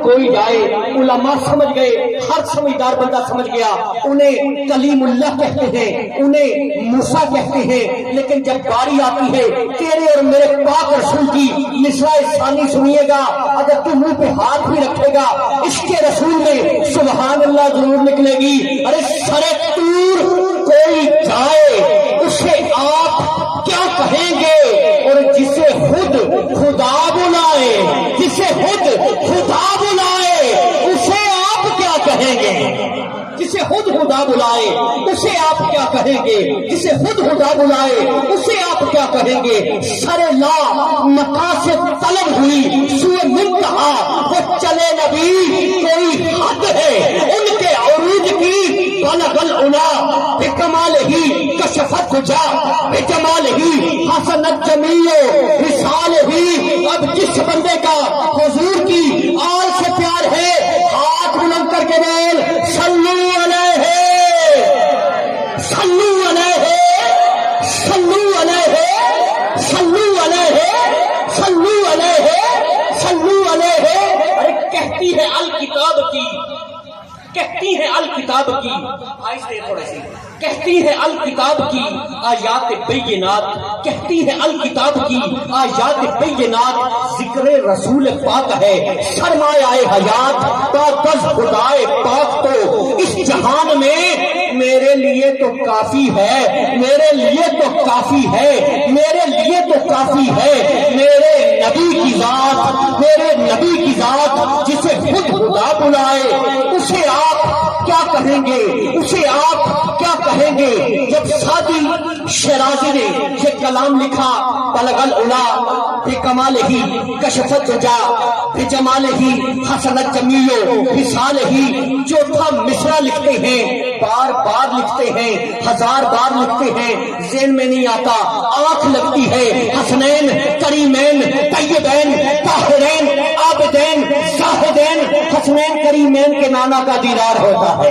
کوئی جائے، علماء سمجھ گئے، ہر سمجھدار بندہ سمجھ گیا انہیں کلیم اللہ کہتے ہیں، انہیں موسیٰ کہتے ہیں، لیکن جب باری آتی ہے تیرے اور میرے پاک رسول کی مصرع ثانی سنیے گا، اگر تو منہ پہ ہاتھ بھی رکھے گا اس کے رسول میں سبحان اللہ ضرور نکلے گی۔ ارے سرے طور کوئی جائے اسے آپ کیا کہیں گے، اور جسے خود خدا بلائے، جسے خود خدا بلائے اسے آپ کیا کہیں گے، جسے خود خدا بلائے اسے آپ کیا کہیں گے، جسے خود خدا بلائے اسے آپ کیا کہیں گے۔ سر لا مقاصد طلب ہوئی سوئے منتہا وہ چلے نبی، کوئی حد ہے ان کے عروج کی، بلغ العلا بکمال ہی کشفت جا بجمال ہی حسنت جمیع مثال ہی۔ اب جس بندے کا حضور کی آل سے پیار ہے ہاتھ بلند کر کے بول صلو علیہ، صلو علیہ، صلو علیہ، صلو علیہ، صلو علیہ، صلو علیہ۔ ارے کہتی ہے الکتاب کی، کہتی ہے الکتاب کی، آہستہ تھوڑے سے، کہتی ہے الکتاب کی آیات بینات، کہتی ہے الکتاب کی آیات بینات، ذکر رسول پاک ہے سرمایہ حیات، پاکز خدائے پاک تو اس جہان میں میرے لیے تو کافی ہے، میرے لیے تو کافی ہے، میرے لیے تو کافی ہے۔ میرے نبی کی ذات، میرے نبی کی ذات جسے خود خدا بلائے اسے آپ کیا کہیں گے، اسے آپ کیا کہیں گے۔ جب سعدی شیرازی نے یہ کلام لکھا بلغ العلا بکمال ہی کشفت جا بجمال ہی حسنت جمیع مثال ہی، چوتھا مصرع لکھتے ہیں، بار بار لکھتے ہیں، ہزار بار لکھتے ہیں، ذہن میں نہیں آتا، آنکھ لگتی ہے۔ حسنین کریمین طیبین طاہرین عابدین زاہدین، حسنین کریمین کے نانا کا دیدار ہوتا ہے،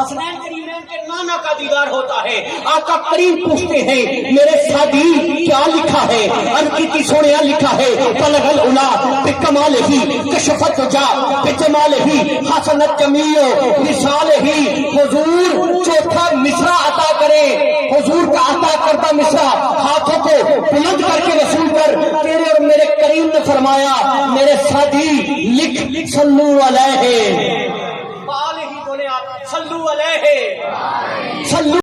حسنین کریمین کے نانا کا دیدار ہوتا ہے۔ آقا کریم پوچھتے ہیں میرے سعدی کیا لکھا ہے، عربی کی سونیا لکھا ہے بلغ العلا بکمال ہی کشفت جا بجمال ہی حسنت جمیع مثال ہی۔ حضور چوتھا مصرع عطا کرے، حضور کا عطا کردہ مصرع ہاتھوں کو بلند کر کے رسول پر تیرے اور میرے کریم نے فرمایا میرے سعدی لکھ صلو علیہ، صلو علیہ، صلو